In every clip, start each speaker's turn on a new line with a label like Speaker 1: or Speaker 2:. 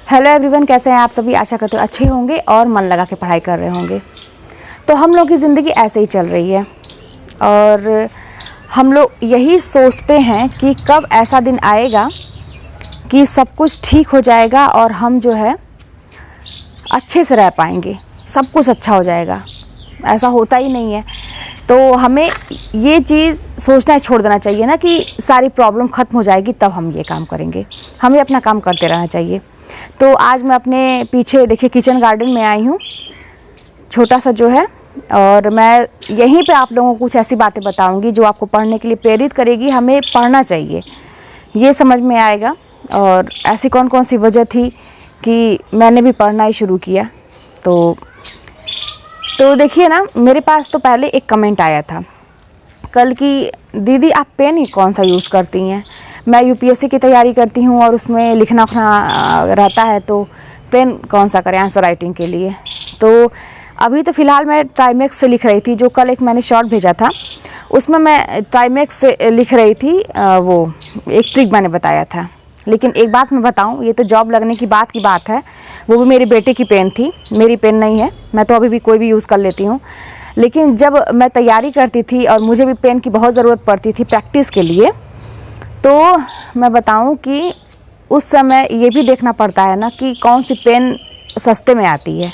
Speaker 1: Hello everyone, कैसे हैं आप सभी। आशा करते हो अच्छे होंगे और मन लगा के पढ़ाई कर रहे होंगे। तो हम लोग की ज़िंदगी ऐसे ही चल रही है और हम लोग यही सोचते हैं कि कब ऐसा दिन आएगा कि सब कुछ ठीक हो जाएगा और हम जो है अच्छे से रह पाएंगे, सब कुछ अच्छा हो जाएगा। ऐसा होता ही नहीं है। तो हमें ये चीज़ सोचना छोड़ देना चाहिए ना कि सारी प्रॉब्लम ख़त्म हो जाएगी तब हम ये काम करेंगे। हमें अपना काम करते रहना चाहिए। तो आज मैं अपने पीछे देखिए किचन गार्डन में आई हूँ, छोटा सा जो है, और मैं यहीं पे आप लोगों को कुछ ऐसी बातें बताऊंगी जो आपको पढ़ने के लिए प्रेरित करेगी। हमें पढ़ना चाहिए, ये समझ में आएगा। और ऐसी कौन कौन सी वजह थी कि मैंने भी पढ़ना ही शुरू किया। तो देखिए ना, मेरे पास तो पहले एक कमेंट आया था कल की, दीदी आप पेन ही कौन सा यूज़ करती हैं। मैं यूपीएससी की तैयारी करती हूँ और उसमें लिखना रहता है, तो पेन कौन सा करें आंसर राइटिंग के लिए। तो अभी तो फ़िलहाल मैं ट्राइमेक्स से लिख रही थी। जो कल एक मैंने शॉर्ट भेजा था उसमें मैं ट्राइमेक्स से लिख रही थी। वो एक ट्रिक मैंने बताया था। लेकिन एक बात मैं बताऊं, ये तो जॉब लगने की बात है। वो भी मेरे बेटे की पेन थी, मेरी पेन नहीं है। मैं तो अभी भी कोई भी यूज़ कर लेती हूँ। लेकिन जब मैं तैयारी करती थी और मुझे भी पेन की बहुत ज़रूरत पड़ती थी प्रैक्टिस के लिए, तो मैं बताऊं कि उस समय ये भी देखना पड़ता है ना कि कौन सी पेन सस्ते में आती है,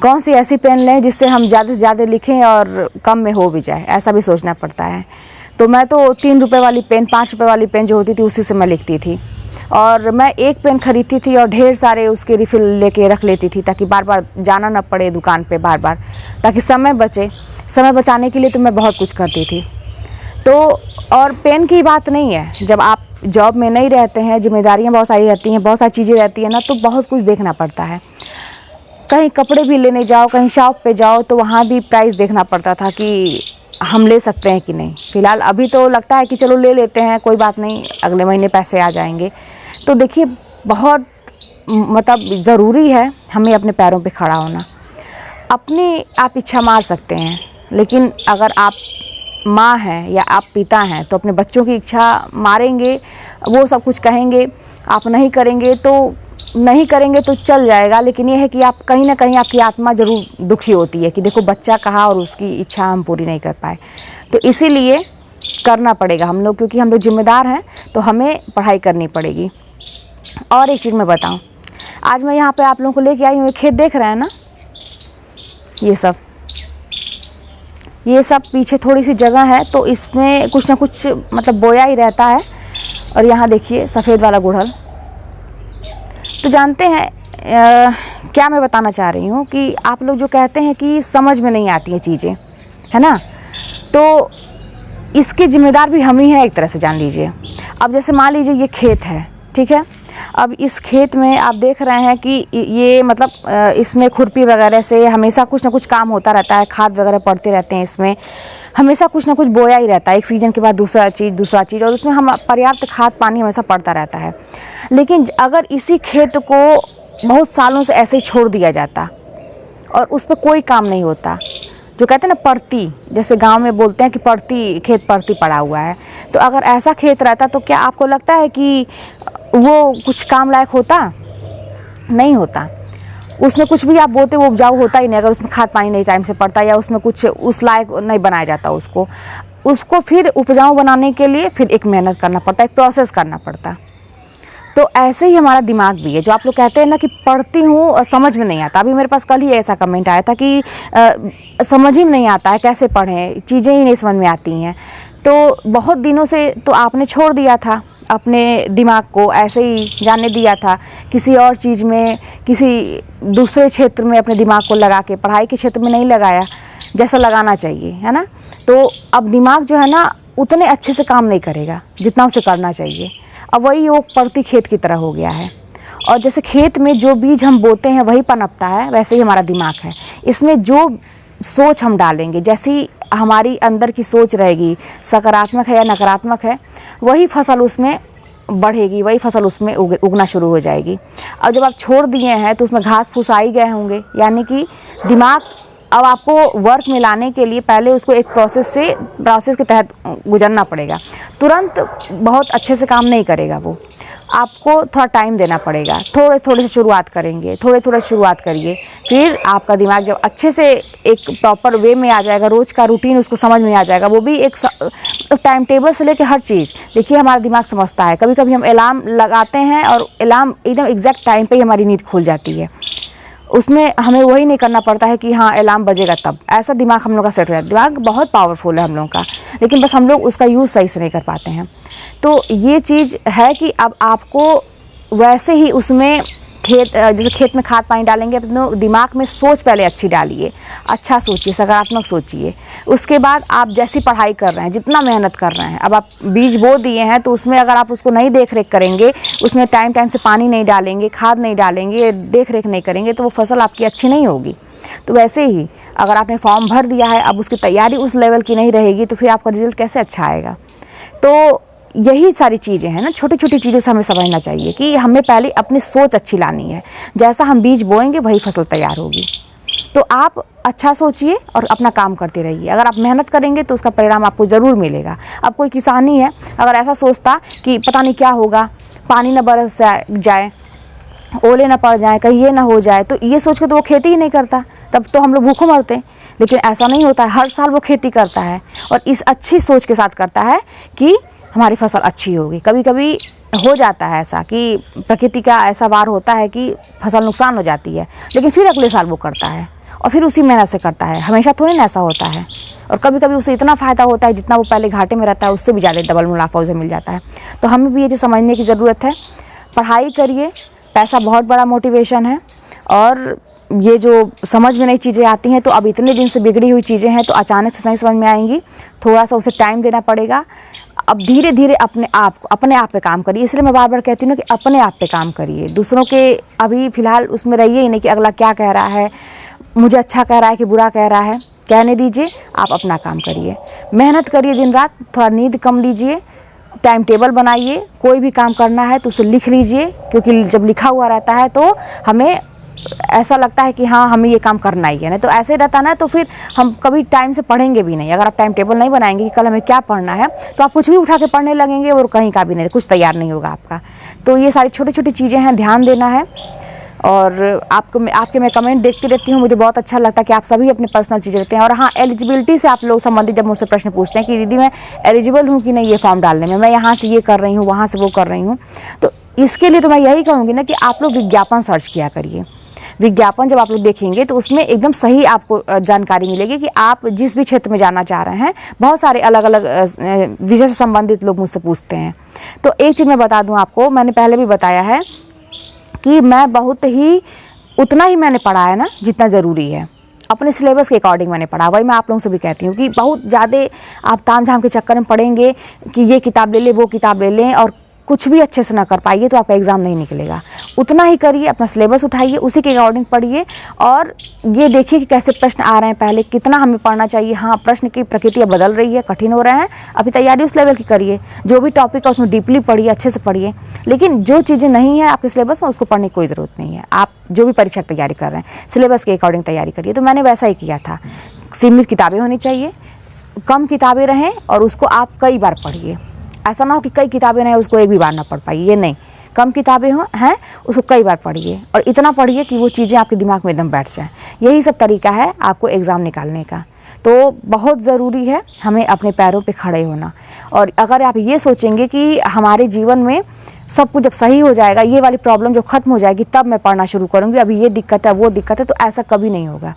Speaker 1: कौन सी ऐसी पेन लें जिससे हम ज़्यादा से ज़्यादा लिखें और कम में हो भी जाए, ऐसा भी सोचना पड़ता है। तो मैं तो 3 रुपये वाली पेन, 5 रुपये वाली पेन जो होती थी उसी से मैं लिखती थी। और मैं एक पेन खरीदती थी और ढेर सारे उसके रिफ़िल लेके रख लेती थी ताकि बार बार जाना ना पड़े दुकान पे बार बार, ताकि समय बचे। समय बचाने के लिए तो मैं बहुत कुछ करती थी। तो और पेन की बात नहीं है, जब आप जॉब में नहीं रहते हैं, जिम्मेदारियां बहुत सारी रहती हैं, बहुत सारी चीज़ें रहती हैं ना, तो बहुत कुछ देखना पड़ता है। कहीं कपड़े भी लेने जाओ, कहीं शॉप पे जाओ, तो वहाँ भी प्राइस देखना पड़ता था कि हम ले सकते हैं कि नहीं। फ़िलहाल अभी तो लगता है कि चलो ले लेते हैं, कोई बात नहीं, अगले महीने पैसे आ जाएंगे। तो देखिए, बहुत मतलब ज़रूरी है हमें अपने पैरों पे खड़ा होना। अपनी आप इच्छा मार सकते हैं, लेकिन अगर आप माँ हैं या आप पिता हैं तो अपने बच्चों की इच्छा मारेंगे। वो सब कुछ कहेंगे, आप नहीं करेंगे तो चल जाएगा। लेकिन ये है कि आप कहीं ना कहीं आपकी आत्मा ज़रूर दुखी होती है कि देखो बच्चा कहा और उसकी इच्छा हम पूरी नहीं कर पाए। तो इसीलिए करना पड़ेगा हम लोग, क्योंकि हम लोग जिम्मेदार हैं, तो हमें पढ़ाई करनी पड़ेगी। और एक चीज़ मैं बताऊं, आज मैं यहाँ पे आप लोगों को लेके आई हूँ। खेत देख रहे हैं ना, ये सब पीछे थोड़ी सी जगह है, तो इसमें कुछ ना कुछ मतलब बोया ही रहता है। और यहाँ देखिए सफ़ेद वाला गुड़हल। तो जानते हैं क्या मैं बताना चाह रही हूँ कि आप लोग जो कहते हैं कि समझ में नहीं आती हैं चीज़ें, है ना, तो इसके जिम्मेदार भी हम ही हैं एक तरह से, जान लीजिए। अब जैसे मान लीजिए ये खेत है, ठीक है। अब इस खेत में आप देख रहे हैं कि ये मतलब इसमें खुरपी वगैरह से हमेशा कुछ ना कुछ काम होता रहता है, खाद वगैरह पड़ते रहते हैं, इसमें हमेशा कुछ ना कुछ बोया ही रहता है, एक सीज़न के बाद दूसरा चीज़, और उसमें हम पर्याप्त खाद पानी हमेशा पड़ता रहता है। लेकिन अगर इसी खेत को बहुत सालों से ऐसे ही छोड़ दिया जाता और उस पर कोई काम नहीं होता, जो कहते हैं ना परती, जैसे गांव में बोलते हैं कि खेत परती पड़ा हुआ है, तो अगर ऐसा खेत रहता तो क्या आपको लगता है कि वो कुछ काम लायक होता? नहीं होता। उसमें कुछ भी आप बोते वो उपजाऊ होता ही नहीं, अगर उसमें खाद पानी नहीं टाइम से पड़ता या उसमें कुछ उस लायक नहीं बनाया जाता उसको फिर उपजाऊ बनाने के लिए फिर एक मेहनत करना पड़ता, एक प्रोसेस करना पड़ता। तो ऐसे ही हमारा दिमाग भी है। जो आप लोग कहते हैं ना कि पढ़ती हूँ और समझ में नहीं आता, अभी मेरे पास कल ही ऐसा कमेंट आया था कि समझ ही नहीं आता है, कैसे पढ़ें, चीज़ें ही नहीं समझ में आती हैं। तो बहुत दिनों से तो आपने छोड़ दिया था अपने दिमाग को, ऐसे ही जाने दिया था किसी और चीज़ में, किसी दूसरे क्षेत्र में अपने दिमाग को लगा के, पढ़ाई के क्षेत्र में नहीं लगाया जैसा लगाना चाहिए, है ना। तो अब दिमाग जो है ना उतने अच्छे से काम नहीं करेगा जितना उसे करना चाहिए। अब वही वो पड़ती खेत की तरह हो गया है। और जैसे खेत में जो बीज हम बोते हैं वही पनपता है, वैसे ही हमारा दिमाग है। इसमें जो सोच हम डालेंगे, जैसी हमारी अंदर की सोच रहेगी, सकारात्मक है या नकारात्मक है, वही फसल उसमें बढ़ेगी, वही फसल उसमें उगना शुरू हो जाएगी। और जब आप छोड़ दिए हैं तो उसमें घास फूस आ ही गए होंगे, यानी कि दिमाग अब आपको वर्क में लाने के लिए पहले उसको एक प्रोसेस के तहत गुजरना पड़ेगा। तुरंत बहुत अच्छे से काम नहीं करेगा वो, आपको थोड़ा टाइम देना पड़ेगा। थोड़े थोड़े से शुरुआत करेंगे, थोड़े थोड़े शुरुआत करिए, फिर आपका दिमाग जब अच्छे से एक प्रॉपर वे में आ जाएगा, रोज़ का रूटीन उसको समझ में आ जाएगा, वो भी एक टाइम टेबल से लेकर हर चीज़। देखिए हमारा दिमाग समझता है, कभी कभी हम अलार्म लगाते हैं और अलार्म एकदम एग्जैक्ट टाइम पे ही हमारी नींद खुल जाती है, उसमें हमें वही नहीं करना पड़ता है कि हाँ अलार्म बजेगा तब। ऐसा दिमाग हम लोग का सेट है, दिमाग बहुत पावरफुल है हम लोग का, लेकिन बस हम लोग उसका यूज़ सही से नहीं कर पाते हैं। तो ये चीज़ है कि अब आपको वैसे ही उसमें जैसे खेत में खाद पानी डालेंगे, अपने दिमाग में सोच पहले अच्छी डालिए, अच्छा सोचिए, सकारात्मक सोचिए। उसके बाद आप जैसी पढ़ाई कर रहे हैं, जितना मेहनत कर रहे हैं, अब आप बीज बो दिए हैं तो उसमें अगर आप उसको नहीं देख रेख करेंगे, उसमें टाइम टाइम से पानी नहीं डालेंगे, खाद नहीं डालेंगे, देख रेख नहीं करेंगे, तो वो फसल आपकी अच्छी नहीं होगी। तो वैसे ही अगर आपने फॉर्म भर दिया है, अब उसकी तैयारी उस लेवल की नहीं रहेगी, तो फिर आपका रिजल्ट कैसे अच्छा आएगा। तो यही सारी चीज़ें हैं ना, छोटी छोटी चीज़ों से हमें समझना चाहिए कि हमें पहले अपनी सोच अच्छी लानी है। जैसा हम बीज बोएंगे वही फसल तैयार होगी। तो आप अच्छा सोचिए और अपना काम करते रहिए। अगर आप मेहनत करेंगे तो उसका परिणाम आपको ज़रूर मिलेगा। अब कोई किसान ही है, अगर ऐसा सोचता कि पता नहीं क्या होगा, पानी न बरस जाए, ओले न पड़ जाए, कहीं ये ना हो जाए, तो ये सोच के तो वो खेती ही नहीं करता, तब तो हम लोग भूखों मरते। लेकिन ऐसा नहीं होता है, हर साल वो खेती करता है और इस अच्छी सोच के साथ करता है कि हमारी फसल अच्छी होगी। कभी कभी हो जाता है ऐसा कि प्रकृति का ऐसा वार होता है कि फसल नुकसान हो जाती है, लेकिन फिर अगले साल वो करता है और फिर उसी मेहनत से करता है। हमेशा थोड़ी ना ऐसा होता है। और कभी कभी उसे इतना फ़ायदा होता है जितना वो पहले घाटे में रहता है उससे भी ज़्यादा डबल मुनाफा उसे मिल जाता है। तो हमें भी ये चीज़ समझने की ज़रूरत है। पढ़ाई करिए, पैसा बहुत बड़ा मोटिवेशन है, और ये जो समझ में नई चीज़ें आती हैं, तो अब इतने दिन से बिगड़ी हुई चीज़ें हैं तो अचानक से नहीं समझ में आएंगी, थोड़ा सा उसे टाइम देना पड़ेगा। अब धीरे धीरे अपने आप पे काम करिए। इसलिए मैं बार बार कहती हूँ कि अपने आप पे काम करिए, दूसरों के अभी फ़िलहाल उसमें रहिए ही नहीं कि अगला क्या कह रहा है, मुझे अच्छा कह रहा है कि बुरा कह रहा है, कहने दीजिए, आप अपना काम करिए, मेहनत करिए दिन रात, थोड़ा नींद कम लीजिए, टाइम टेबल बनाइए, कोई भी काम करना है तो उसे लिख लीजिए, क्योंकि जब लिखा हुआ रहता है तो हमें ऐसा लगता है कि हाँ हमें ये काम करना ही है। नहीं तो ऐसे रहता ना तो फिर हम कभी टाइम से पढ़ेंगे भी नहीं। अगर आप टाइम टेबल नहीं बनाएंगे कि कल हमें क्या पढ़ना है, तो आप कुछ भी उठा के पढ़ने लगेंगे और कहीं का भी नहीं, कुछ तैयार नहीं होगा आपका। तो ये सारी छोटी छोटी चीज़ें हैं, ध्यान देना है। और आपके मैं कमेंट देखती रहती हूँ, मुझे बहुत अच्छा लगता है कि आप सभी अपने पर्सनल चीज़ें देते हैं। और हाँ, एलिजिबिलिटी से आप लोग संबंधित जब मुझसे प्रश्न पूछते हैं कि दीदी मैं एलिजिबल हूँ कि नहीं ये फॉर्म डालने में, मैं यहाँ से ये कर रही हूँ, वहाँ से वो कर रही हूँ, तो इसके लिए तो मैं यही कहूँगी ना कि आप लोग विज्ञापन सर्च किया करिए। विज्ञापन जब आप लोग देखेंगे तो उसमें एकदम सही आपको जानकारी मिलेगी कि आप जिस भी क्षेत्र में जाना चाह रहे हैं। बहुत सारे अलग अलग विषय से संबंधित लोग मुझसे पूछते हैं। तो एक चीज़ मैं बता दूं आपको, मैंने पहले भी बताया है कि मैं बहुत ही उतना ही मैंने पढ़ा है ना जितना ज़रूरी है, अपने सिलेबस के अकॉर्डिंग मैंने पढ़ा। वही मैं आप लोगों से भी कहती हूँ कि बहुत ज़्यादा आप ताम झाम के चक्कर में पढ़ेंगे कि ये किताब ले लें, वो किताब ले लें, और कुछ भी अच्छे से ना कर पाइए तो आपका एग्ज़ाम नहीं निकलेगा। उतना ही करिए, अपना सिलेबस उठाइए, उसी के अकॉर्डिंग पढ़िए, और ये देखिए कि कैसे प्रश्न आ रहे हैं, पहले कितना हमें पढ़ना चाहिए। हाँ, प्रश्न की प्रकृति अब बदल रही है, कठिन हो रहे हैं, अभी तैयारी उस लेवल की करिए। जो भी टॉपिक है उसमें डीपली पढ़िए, अच्छे से पढ़िए। लेकिन जो चीज़ें नहीं है आपके सिलेबस में, उसको पढ़ने की कोई ज़रूरत नहीं है। आप जो भी परीक्षा की तैयारी कर रहे हैं, सिलेबस के अकॉर्डिंग तैयारी करिए। तो मैंने वैसा ही किया था। सीमित किताबें होनी चाहिए, कम किताबें रहें, और उसको आप कई बार पढ़िए। ऐसा ना हो कि कई किताबें रहें उसको एक भी बार ना पढ़ पाइए, ये नहीं। कम किताबें हैं उसको कई बार पढ़िए, और इतना पढ़िए कि वो चीज़ें आपके दिमाग में एकदम बैठ जाए। यही सब तरीका है आपको एग्ज़ाम निकालने का। तो बहुत ज़रूरी है हमें अपने पैरों पे खड़े होना। और अगर आप ये सोचेंगे कि हमारे जीवन में सब कुछ जब सही हो जाएगा, ये वाली प्रॉब्लम जब ख़त्म हो जाएगी तब मैं पढ़ना शुरू करूँगी, अभी ये दिक्कत है वो दिक्कत है, तो ऐसा कभी नहीं होगा।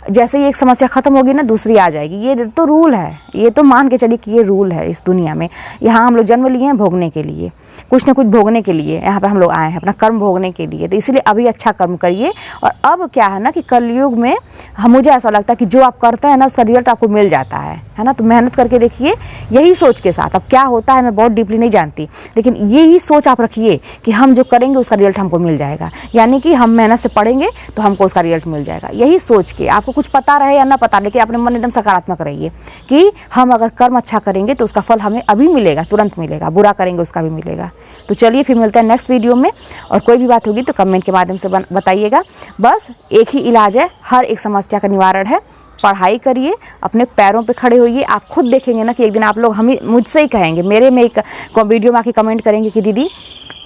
Speaker 1: जैसे ही एक समस्या ख़त्म होगी ना, दूसरी आ जाएगी। ये तो रूल है, ये तो मान के चलिए कि ये रूल है इस दुनिया में। यहाँ हम लोग जन्म लिए हैं भोगने के लिए, कुछ ना कुछ भोगने के लिए यहाँ पे हम लोग आए हैं, अपना कर्म भोगने के लिए। तो इसलिए अभी अच्छा कर्म करिए। और अब क्या है ना कि कलयुग में मुझे ऐसा लगता है कि जो आप करते हैं ना उसका रिजल्ट आपको मिल जाता है ना। तो मेहनत करके देखिए यही सोच के साथ। अब क्या होता है मैं बहुत डीपली नहीं जानती, लेकिन यही सोच आप आप रखिए कि हम जो करेंगे उसका रिजल्ट हमको मिल जाएगा, यानी कि हम मेहनत से पढ़ेंगे तो हमको उसका रिजल्ट मिल जाएगा। यही सोच के आपको कुछ पता रहे या ना पता, लेकिन अपने मन एकदम सकारात्मक रहिए कि हम अगर कर्म अच्छा करेंगे तो उसका फल हमें अभी मिलेगा, तुरंत मिलेगा, बुरा करेंगे उसका भी मिलेगा। तो चलिए फिर मिलते हैं नेक्स्ट वीडियो में, और कोई भी बात होगी तो कमेंट के माध्यम से बताइएगा। बस एक ही इलाज है, हर एक समस्या का निवारण है, पढ़ाई करिए, अपने पैरों पे खड़े होइए। आप खुद देखेंगे ना कि एक दिन आप लोग हमें मुझसे ही कहेंगे, मेरे में एक वीडियो में आके कमेंट करेंगे कि दीदी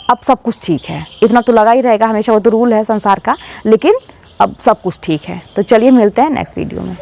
Speaker 1: अब सब कुछ ठीक है। इतना तो लगा ही रहेगा हमेशा, वो तो रूल है संसार का, लेकिन अब सब कुछ ठीक है। तो चलिए मिलते हैं नेक्स्ट वीडियो में।